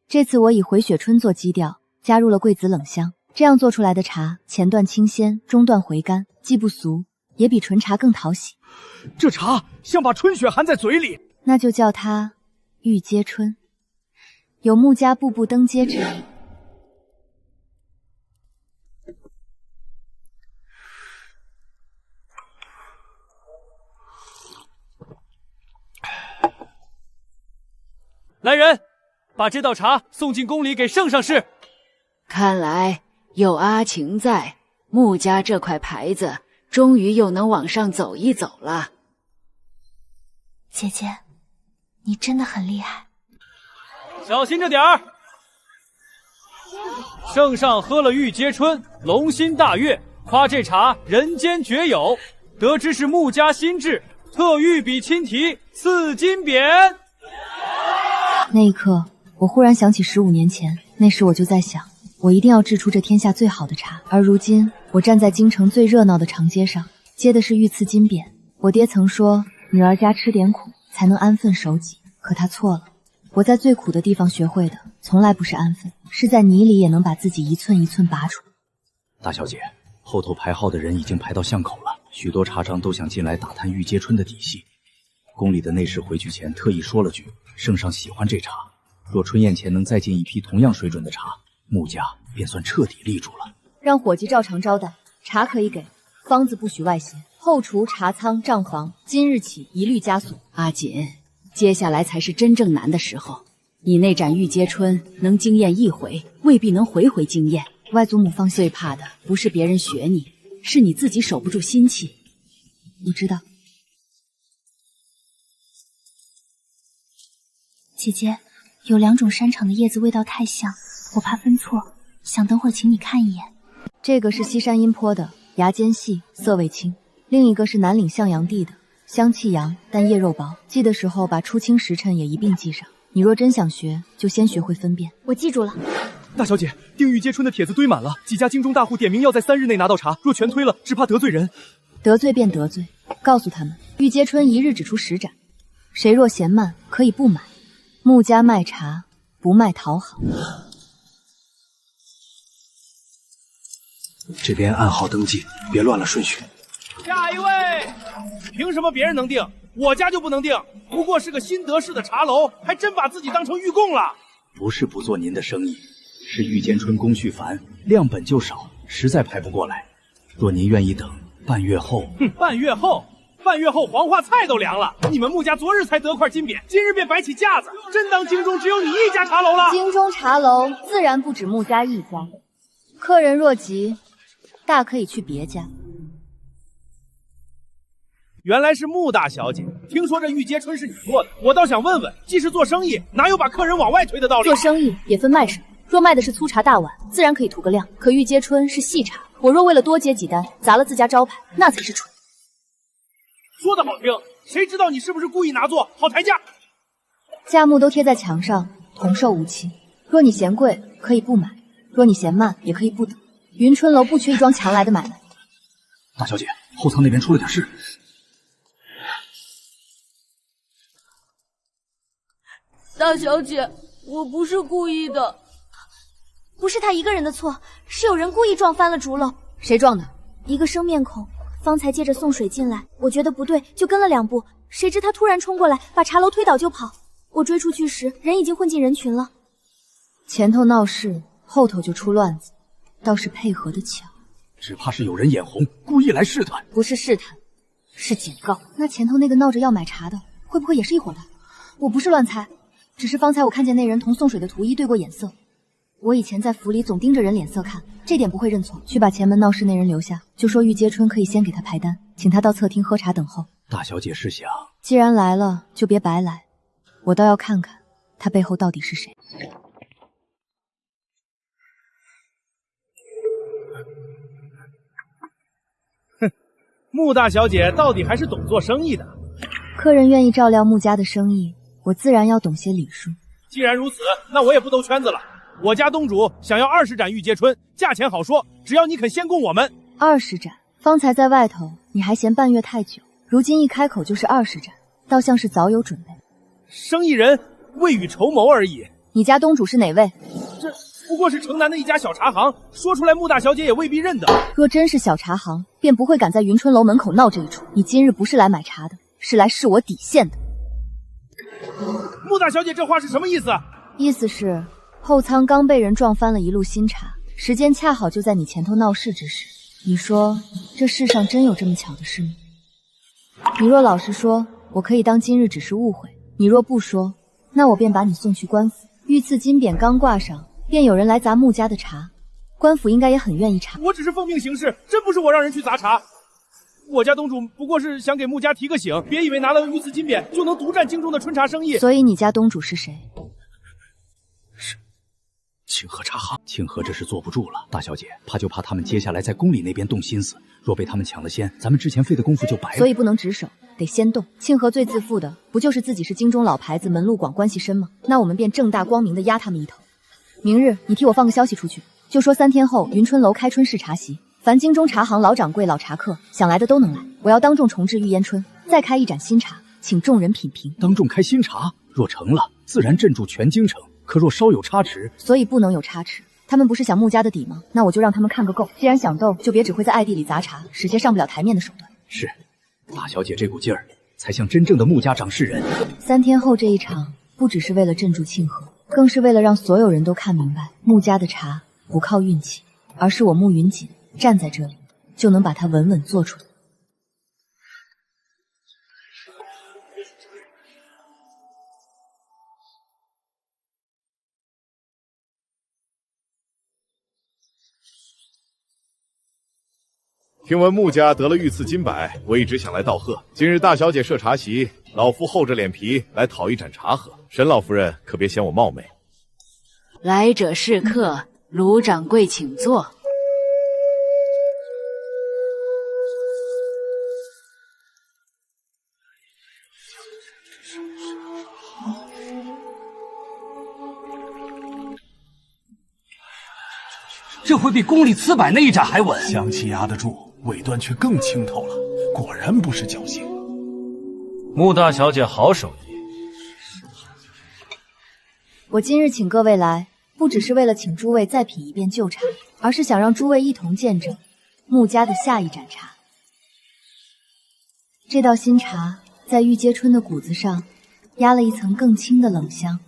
这次我以回雪春做基调，加入了桂子冷香，这样做出来的茶，前段清鲜，中段回甘，既不俗，也比纯茶更讨喜。这茶像把春雪含在嘴里，那就叫它玉阶春，有穆家步步登阶之意。来人，把这道茶送进宫里给圣上侍。看来有阿晴在，穆家这块牌子终于又能往上走一走了。姐姐，你真的很厉害。小心着点儿。圣上喝了玉阶春，龙心大悦，夸这茶人间绝有。得知是穆家新制，特御笔亲题，赐金匾。那一刻，我忽然想起15年前，那时我就在想，我一定要制出这天下最好的茶。而如今，我站在京城最热闹的长街上，接的是御赐金匾。我爹曾说，女儿家吃点苦，才能安分守己。可他错了，我在最苦的地方学会的，从来不是安分，是在泥里也能把自己一寸一寸拔出。大小姐，后头排号的人已经排到巷口了，许多茶商都想进来打探玉阶春的底细。宫里的内侍回去前特意说了句，圣上喜欢这茶，若春宴前能再进一批同样水准的茶，穆家便算彻底立住了。让伙计照常招待，茶可以给，方子不许外泄。后厨、茶仓、账房，今日起一律加锁。阿锦，接下来才是真正难的时候。你那盏玉阶春能惊艳一回，未必能回回惊艳。外祖母放心，最怕的不是别人学你，是你自己守不住心气。我知道。姐姐，有2种山场的叶子味道太像，我怕分错，想等会儿请你看一眼。这个是西山阴坡的，芽尖细，色味轻；另一个是南岭向阳地的，香气扬，但叶肉薄。记的时候把出清时辰也一并记上。你若真想学，就先学会分辨。我记住了。大小姐，定玉阶春的帖子堆满了，几家京中大户点名要在3日内拿到茶，若全推了，只怕得罪人。得罪便得罪，告诉他们，玉阶春1日只出10盏，谁若嫌慢，可以不买。穆家卖茶，不卖讨好。这边按号登记，别乱了顺序。下一位，凭什么别人能定，我家就不能定？不过是个新得势的茶楼，还真把自己当成玉供了。不是不做您的生意，是玉间春工序繁，量本就少，实在排不过来。若您愿意等半月后，半月后黄花菜都凉了。你们穆家昨日才得块金匾，今日便摆起架子，真当京中只有你一家茶楼了？京中茶楼自然不止穆家一家，客人若急，大可以去别家。原来是穆大小姐，听说这玉阶春是你做的，我倒想问问，既是做生意，哪有把客人往外推的道理？做生意也分卖什么，若卖的是粗茶大碗，自然可以图个亮。可玉阶春是细茶，我若为了多接几单，砸了自家招牌，那才是蠢。说的好听，谁知道你是不是故意拿做好抬价？价目都贴在墙上，同售无期。若你嫌贵，可以不买；若你嫌慢，也可以不等。云春楼不缺一桩强来的买卖。大小姐，后仓那边出了点事。大小姐，我不是故意的，不是他一个人的错，是有人故意撞翻了竹篓。谁撞的？一个生面孔，方才借着送水进来，我觉得不对，就跟了2步，谁知他突然冲过来，把茶楼推倒就跑。我追出去时，人已经混进人群了。前头闹事，后头就出乱子，倒是配合的巧。只怕是有人眼红，故意来试探。不是试探，是警告。那前头那个闹着要买茶的，会不会也是一伙的？我不是乱猜。只是方才我看见那人同送水的图一对过眼色，我以前在府里总盯着人脸色看，这点不会认错。去把前门闹事那人留下，就说玉阶春可以先给他排单，请他到侧厅喝茶等候。大小姐是想，既然来了，就别白来，我倒要看看他背后到底是谁。哼，穆大小姐到底还是懂做生意的。客人愿意照料穆家的生意，我自然要懂些礼数。既然如此，那我也不兜圈子了。我家东主想要20盏玉阶春，价钱好说，只要你肯先供我们。20盏，方才在外头你还嫌半月太久，如今一开口就是20盏，倒像是早有准备。生意人未雨绸缪而已。你家东主是哪位？这不过是城南的一家小茶行，说出来穆大小姐也未必认得。若真是小茶行，便不会敢在云春楼门口闹这一出。你今日不是来买茶的，是来试我底线的。穆大小姐这话是什么意思？意思是后仓刚被人撞翻了一路新茶，时间恰好就在你前头闹事之时。你说这世上真有这么巧的事吗？你若老实说，我可以当今日只是误会；你若不说，那我便把你送去官府。御赐金匾刚挂上，便有人来砸穆家的茶，官府应该也很愿意查。我只是奉命行事，真不是我让人去砸茶。我家东主不过是想给穆家提个醒，别以为拿了御赐金匾就能独占京中的春茶生意。所以你家东主是谁？是清河茶行。清河这是坐不住了，大小姐，怕就怕他们接下来在宫里那边动心思，若被他们抢了先，咱们之前费的功夫就白了。所以不能直手，得先动。清河最自负的不就是自己是京中老牌子，门路广，关系深吗？那我们便正大光明的压他们一头。明日你替我放个消息出去，就说3天后云春楼开春试茶席，凡京中茶行老掌柜、老茶客想来的都能来。我要当众重置玉烟春，再开1盏新茶，请众人品评。当众开新茶，若成了，自然镇住全京城。可若稍有差池，所以不能有差池。他们不是想穆家的底吗？那我就让他们看个够。既然想斗，就别只会在爱地里砸茶，使些上不了台面的手段。是，大小姐这股劲儿，才像真正的穆家掌事人。3天后这一场，不只是为了镇住庆河，更是为了让所有人都看明白，穆家的茶不靠运气，而是我穆云锦站在这里，就能把它稳稳做出来。听闻穆家得了御赐金牌，我一直想来道贺。今日大小姐设茶席，老夫厚着脸皮来讨一盏茶喝。沈老夫人可别嫌我冒昧。来者是客，卢掌柜请坐。这会比宫里刺柏那一盏还稳，香气压得住，尾端却更清透了，果然不是侥幸。穆大小姐好手艺。我今日请各位来，不只是为了请诸位再品一遍旧茶，而是想让诸位一同见证穆家的下一盏茶。这道新茶在玉阶春的骨子上压了一层更轻的冷香，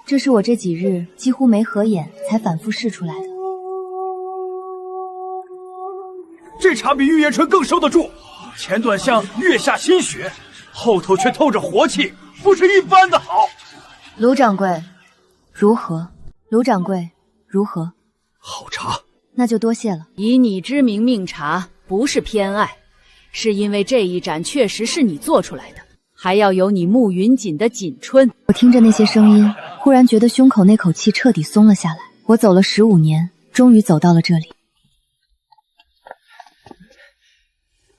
这是我这几日几乎没合眼才反复试出来的。这茶比玉叶春更收得住，前段像月下新雪，后头却透着活气，不是一般的好。卢掌柜，如何？卢掌柜，如何？好茶，那就多谢了。以你之名命茶，不是偏爱，是因为这一盏确实是你做出来的，还要有你慕云锦的锦春。我听着那些声音，忽然觉得胸口那口气彻底松了下来。我走了15年，终于走到了这里。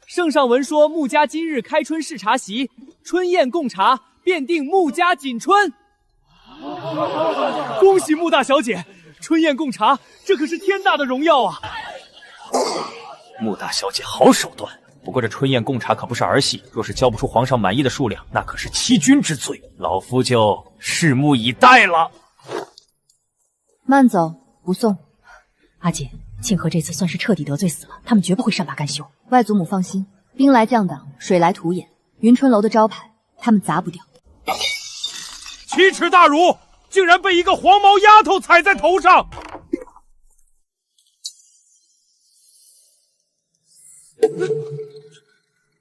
圣上闻说穆家今日开春试茶席，春宴贡茶，便定穆家锦春。恭喜穆大小姐，春宴贡茶，这可是天大的荣耀啊！穆大小姐好手段，不过这春宴贡茶可不是儿戏，若是交不出皇上满意的数量，那可是欺君之罪，老夫就拭目以待了。慢走，不送。阿姐，庆和这次算是彻底得罪死了，他们绝不会善罢甘休。外祖母放心，兵来将挡，水来土掩，云春楼的招牌他们砸不掉。奇耻大辱，竟然被一个黄毛丫头踩在头上！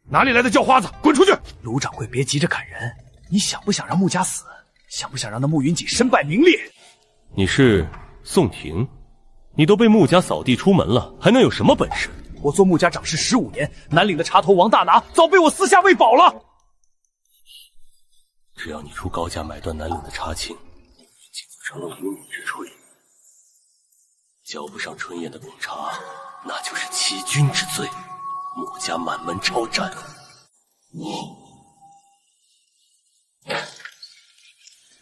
哪里来的叫花子，滚出去！卢掌柜，别急着砍人，你想不想让穆家死？想不想让那穆云锦身败名裂？你是宋婷，你都被穆家扫地出门了，还能有什么本事？我做穆家掌事15年，南岭的茶头王大拿早被我私下喂饱了。只要你出高价买断南岭的茶青，就成了无名之炊。交不上春宴的贡茶，那就是欺君之罪，穆家满门抄斩。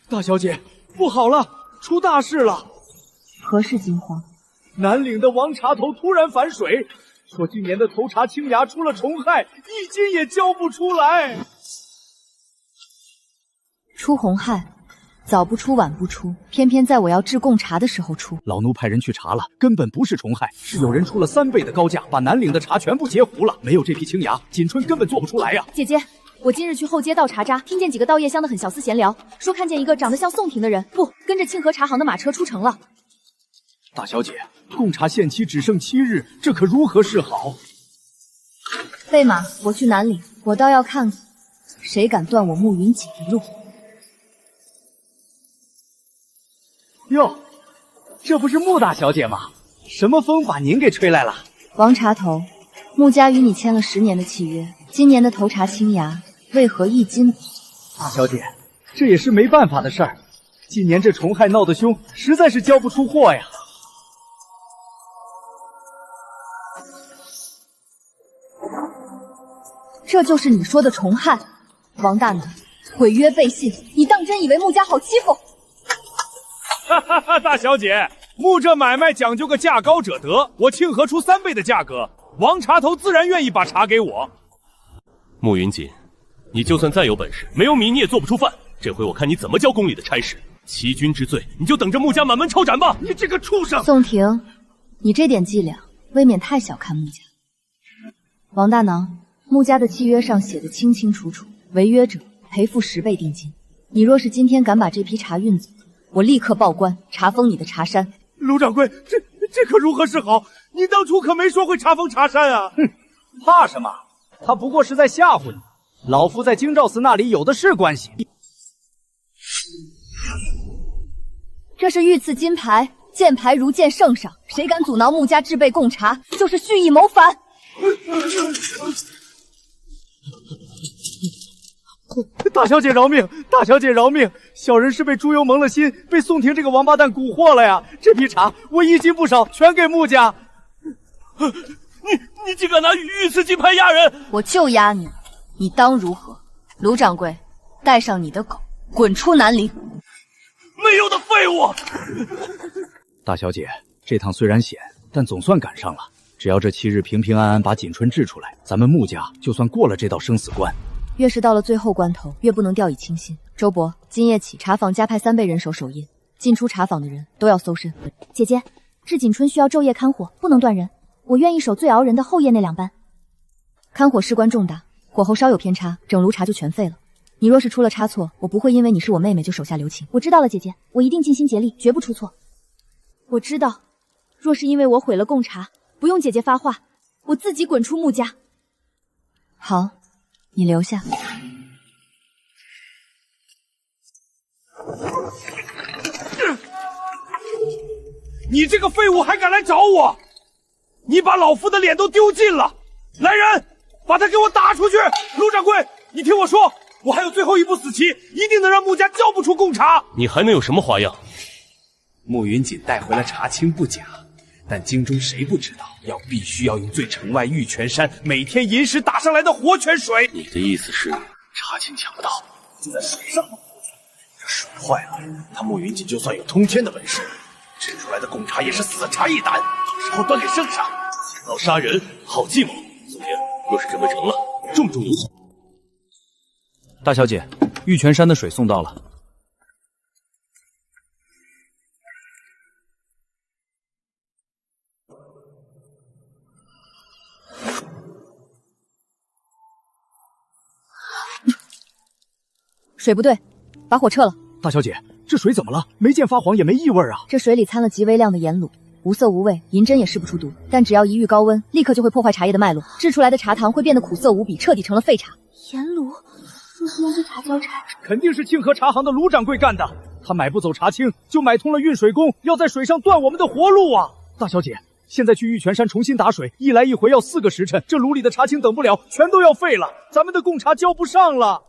大小姐，不好了，出大事了！何事惊慌？南岭的王茶头突然反水，说今年的头茶青芽出了虫害，一斤也交不出来。出红害，早不出晚不出，偏偏在我要制贡茶的时候出。老奴派人去查了，根本不是虫害，是有人出了3倍的高价，把南岭的茶全部截胡了。没有这批青芽，锦春根本做不出来呀。姐姐，我今日去后街倒茶渣，听见几个倒夜香的很小厮闲聊，说看见一个长得像宋婷的人，不跟着庆和茶行的马车出城了。大小姐，贡茶限期只剩7日，这可如何是好？备马，我去南岭，我倒要看看谁敢断我慕云锦的路。哟，这不是穆大小姐吗？什么风把您给吹来了？王茶头，穆家与你签了10年的契约，今年的头茶青芽为何一斤？大小姐，这也是没办法的事儿。今年这虫害闹得凶，实在是交不出货呀。这就是你说的虫害？王大拿，毁约背信，你当真以为穆家好欺负？哈哈哈，大小姐，穆这买卖讲究个价高者得，我庆和出3倍的价格，王茶头自然愿意把茶给我。穆云锦，你就算再有本事，没有米你也做不出饭。这回我看你怎么交宫里的差事，欺君之罪，你就等着穆家满门抄斩吧！你这个畜生！宋婷，你这点伎俩未免太小看穆家。王大囊，穆家的契约上写的清清楚楚，违约者赔付10倍定金。你若是今天敢把这批茶运走，我立刻报官查封你的茶山。卢掌柜，这可如何是好？你当初可没说会查封茶山啊！哼，怕什么？他不过是在吓唬你。老夫在京兆寺那里有的是关系。这是御赐金牌，剑牌如见圣上，谁敢阻挠穆家制备贡茶，就是蓄意谋反。大小姐饶命！大小姐饶命！小人是被猪油蒙了心，被宋婷这个王八蛋蛊惑了呀！这批茶我一斤不少，全给穆家。你竟敢拿御赐金牌压人！我就压你，你当如何？卢掌柜，带上你的狗，滚出南陵！没用的废物！大小姐，这趟虽然险，但总算赶上了。只要这7日平平安安把锦春治出来，咱们穆家就算过了这道生死关。越是到了最后关头，越不能掉以轻心。周伯，今夜起茶坊加派3倍人手守夜，进出茶坊的人都要搜身。姐姐，治锦春需要昼夜看火，不能断人。我愿意守最熬人的后夜那2班。看火事关重大，火候稍有偏差，整炉茶就全废了。你若是出了差错，我不会因为你是我妹妹就手下留情。我知道了，姐姐，我一定尽心竭力，绝不出错。我知道，若是因为我毁了贡茶，不用姐姐发话，我自己滚出穆家。好，你留下。你这个废物还敢来找我！你把老夫的脸都丢尽了！来人，把他给我打出去！卢掌柜，你听我说，我还有最后一步死棋，一定能让穆家交不出贡茶。你还能有什么花样？慕云锦带回了茶青不假，但京中谁不知道，必须要用最城外玉泉山每天寅时打上来的活泉水。你的意思是，茶青抢不到，就在水上弄。这水坏了，他慕云锦就算有通天的本事，制出来的贡茶也是死茶一胆，到时候端给圣上。想要杀人，好计谋。宋婷，若是准备成了，重重有赏。大小姐，玉泉山的水送到了。水不对，把火撤了。大小姐，这水怎么了？没见发黄，也没异味啊。这水里掺了极微量的盐卤，无色无味，银针也试不出毒。但只要一遇高温，立刻就会破坏茶叶的脉络，制出来的茶汤会变得苦涩无比，彻底成了废茶。盐卤，若是用这茶交差，肯定是庆和茶行的卢掌柜干的。他买不走茶青，就买通了运水工，要在水上断我们的活路啊！大小姐，现在去玉泉山重新打水，一来一回要4个时辰，这炉里的茶青等不了，全都要废了，咱们的贡茶交不上了。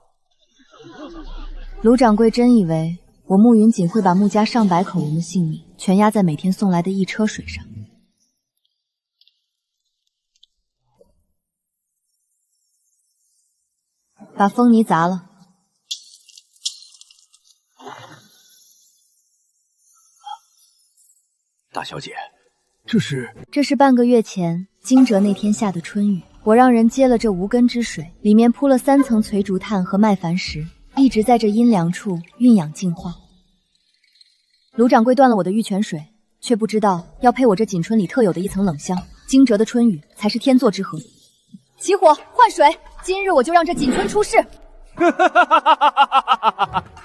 卢掌柜真以为我慕云锦会把穆家上百口人的性命全压在每天送来的1车水上？把风泥砸了。大小姐，这是半个月前惊蛰那天下的春雨。我让人接了这无根之水，里面铺了3层翠竹炭和麦矾石，一直在这阴凉处酝养净化。卢掌柜断了我的玉泉水，却不知道要配我这锦春里特有的一层冷香。惊蛰的春雨才是天作之合。起火换水，今日我就让这锦春出事。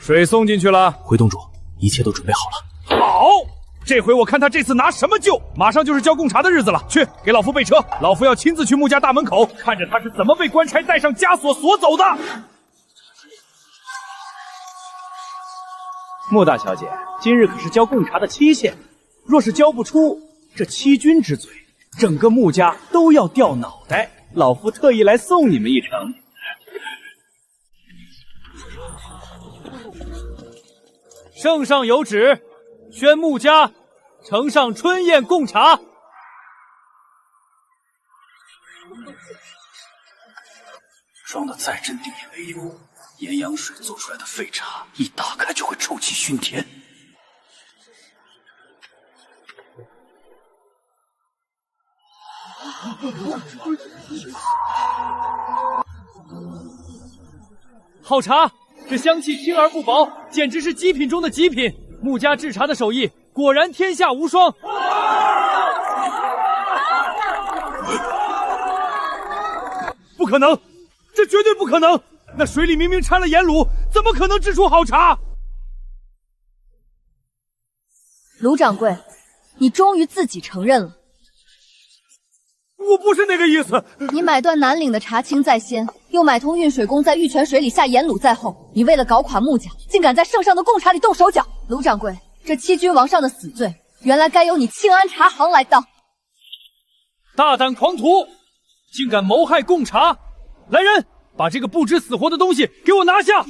水送进去了，回洞主，一切都准备好了。好，这回我看他这次拿什么救！马上就是交贡茶的日子了，去给老夫备车，老夫要亲自去穆家大门口，看着他是怎么被官差带上枷锁锁走的。穆大小姐，今日可是交贡茶的期限，若是交不出，这欺君之罪，整个穆家都要掉脑袋。老夫特意来送你们一程。圣上有旨，宣穆家呈上春宴贡茶。装的再镇定也没用，盐阳水做出来的废茶，一打开就会臭气熏天。好茶，这香气轻而不薄，简直是极品中的极品。穆家制茶的手艺果然天下无双。不可能，这绝对不可能！那水里明明掺了盐卤，怎么可能制出好茶？卢掌柜，你终于自己承认了。我不是那个意思。你买断南岭的茶青在先，又买通运水宫在玉泉水里下盐卤在后。你为了搞垮穆家，竟敢在圣上的贡茶里动手脚。卢掌柜，这欺君王上的死罪，原来该由你庆安茶行来当。大胆狂徒，竟敢谋害贡茶！来人，把这个不知死活的东西给我拿下！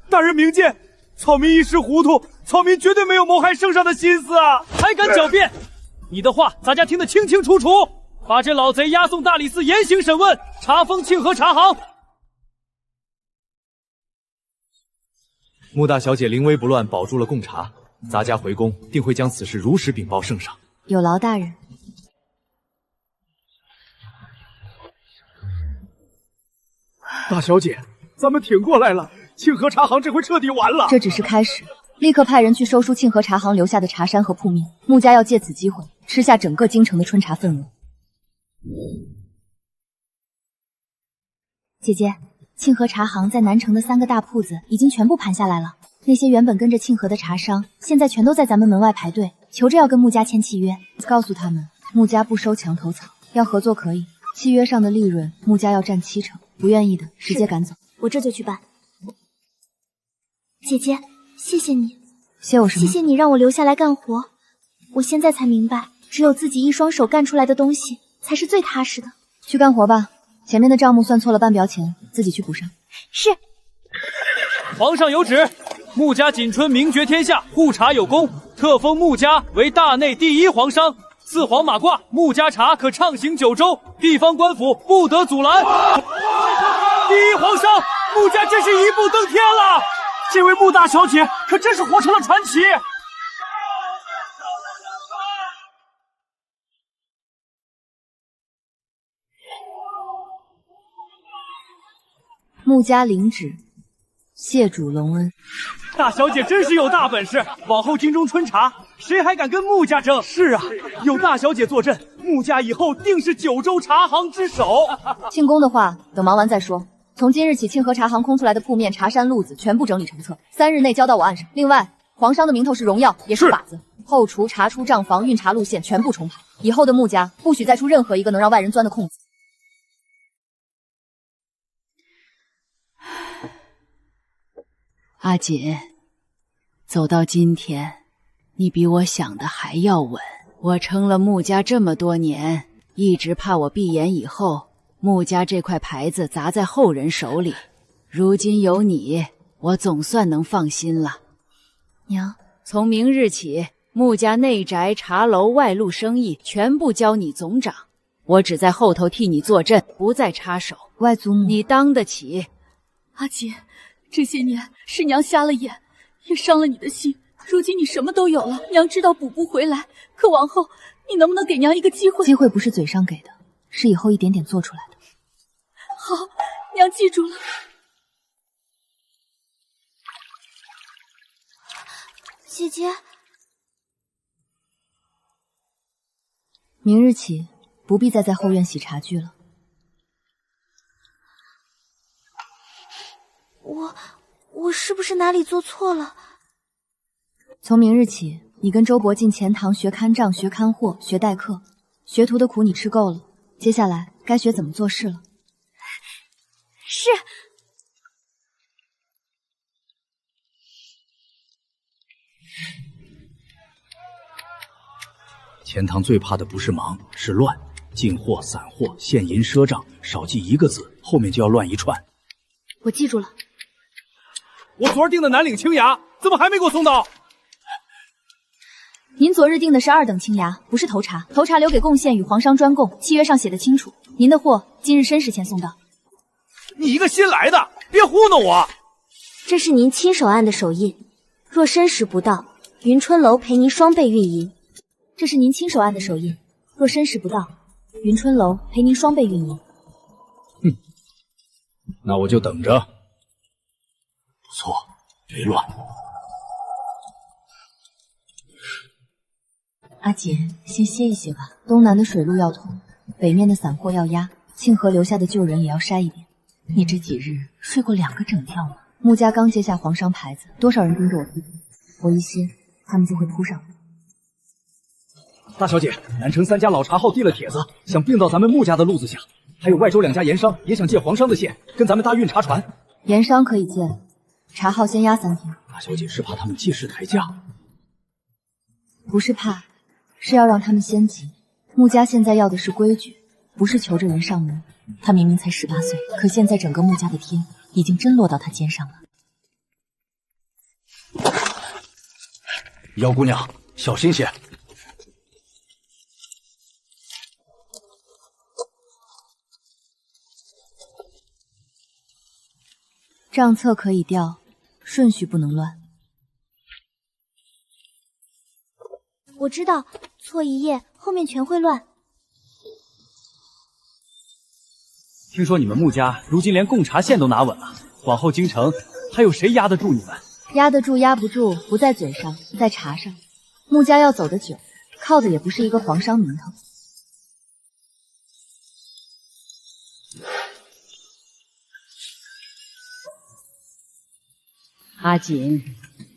大人明鉴，草民一时糊涂，草民绝对没有谋害圣上的心思啊！还敢狡辩？你的话咱家听得清清楚楚，把这老贼押送大理寺严刑审问，查封庆和茶行。穆大小姐临危不乱，保住了贡茶，咱家回宫定会将此事如实禀报圣上。有劳大人。大小姐，咱们挺过来了，庆和茶行这回彻底完了。这只是开始，立刻派人去收书庆和茶行留下的茶山和铺面。穆家要借此机会吃下整个京城的春茶份额。姐姐，庆和茶行在南城的3个大铺子已经全部盘下来了。那些原本跟着庆和的茶商，现在全都在咱们门外排队，求着要跟穆家签契约。告诉他们，穆家不收墙头草，要合作可以，契约上的利润穆家要占70%，不愿意的直接赶走。我这就去办。姐姐，谢谢你。谢我什么？谢谢你让我留下来干活。我现在才明白，只有自己一双手干出来的东西才是最踏实的。去干活吧，前面的账目算错了半表钱，自己去补上。是。皇上有旨，穆家锦春名绝天下，护茶有功，特封穆家为大内第1皇商。4皇马褂，穆家茶可畅行9州，地方官府不得阻拦。第1皇商，穆家真是一步登天了！这位穆大小姐可真是活成了传奇。穆家领旨，谢主隆恩。大小姐真是有大本事，往后京中春茶，谁还敢跟穆家争？是啊，有大小姐坐镇，穆家以后定是9州茶行之首。庆功的话，等忙完再说。从今日起，庆和茶行空出来的铺面、茶山、路子全部整理成册，3日内交到我案上。另外，皇商的名头是荣耀，也是靶子。后厨、茶出账房、运茶路线全部重排。以后的穆家不许再出任何一个能让外人钻的空子。阿锦，走到今天，你比我想的还要稳。我撑了穆家这么多年，一直怕我闭眼以后，穆家这块牌子砸在后人手里。如今有你，我总算能放心了。娘，从明日起，穆家内宅、茶楼、外路生意全部交你总掌，我只在后头替你坐镇，不再插手。外祖母，你当得起？阿锦，这些年是娘瞎了眼，也伤了你的心。如今你什么都有了，娘知道补不回来，可往后你能不能给娘一个机会？机会不是嘴上给的，是以后一点点做出来的。好，娘记住了。姐姐，明日起不必再在后院洗茶具了。我是不是哪里做错了？从明日起，你跟周伯进钱塘学看账、学看货、学待客，学徒的苦你吃够了，接下来该学怎么做事了。是。钱塘最怕的不是忙，是乱。进货、散货、现银、赊账，少记一个字，后面就要乱一串。我记住了。我昨儿订的南岭青芽，怎么还没给我送到？您昨日订的是2等青芽，不是头茶。头茶留给贡献与皇商专供，契约上写的清楚。您的货今日申时前送到。你一个新来的，别糊弄我！这是您亲手按的手印，若申时不到，云春楼赔您双倍运银。这是您亲手按的手印，若申时不到，云春楼赔您双倍运银。哼，那我就等着。不错，没乱。阿姐，先歇一歇吧。东南的水路要通，北面的散货要压，庆和留下的旧人也要筛一遍。你这几日睡过2个整觉吗？穆家刚接下皇商牌子，多少人盯着我批评，我一歇，他们就会扑上来。大小姐，南城3家老茶号递了帖子，想并到咱们穆家的路子下，还有外州2家盐商也想借皇商的线跟咱们搭运茶船。盐商可以借，茶号先压3天。大小姐是怕他们借势抬价？不是怕，是要让他们先急。穆家现在要的是规矩，不是求着人上门。他明明才18岁，可现在整个穆家的天已经真落到他肩上了。姚姑娘，小心些。账册可以调，顺序不能乱。我知道，错一页后面全会乱。听说你们穆家如今连贡茶线都拿稳了，往后京城还有谁压得住你们？压得住压不住，不在嘴上，在茶上。穆家要走得久，靠的也不是一个皇商名头。阿锦，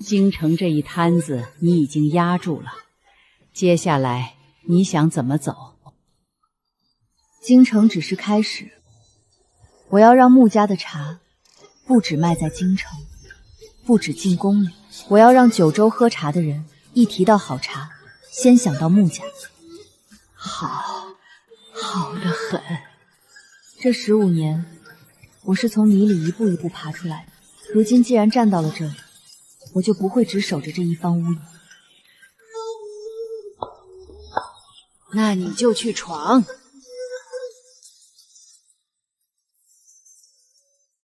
京城这一摊子你已经压住了，接下来你想怎么走？京城只是开始，我要让穆家的茶不止卖在京城，不止进宫里，我要让九州喝茶的人一提到好茶，先想到穆家。好，好得很。这15年，我是从泥里一步一步爬出来的。如今既然站到了这里，我就不会只守着这一方屋檐。那你就去闯。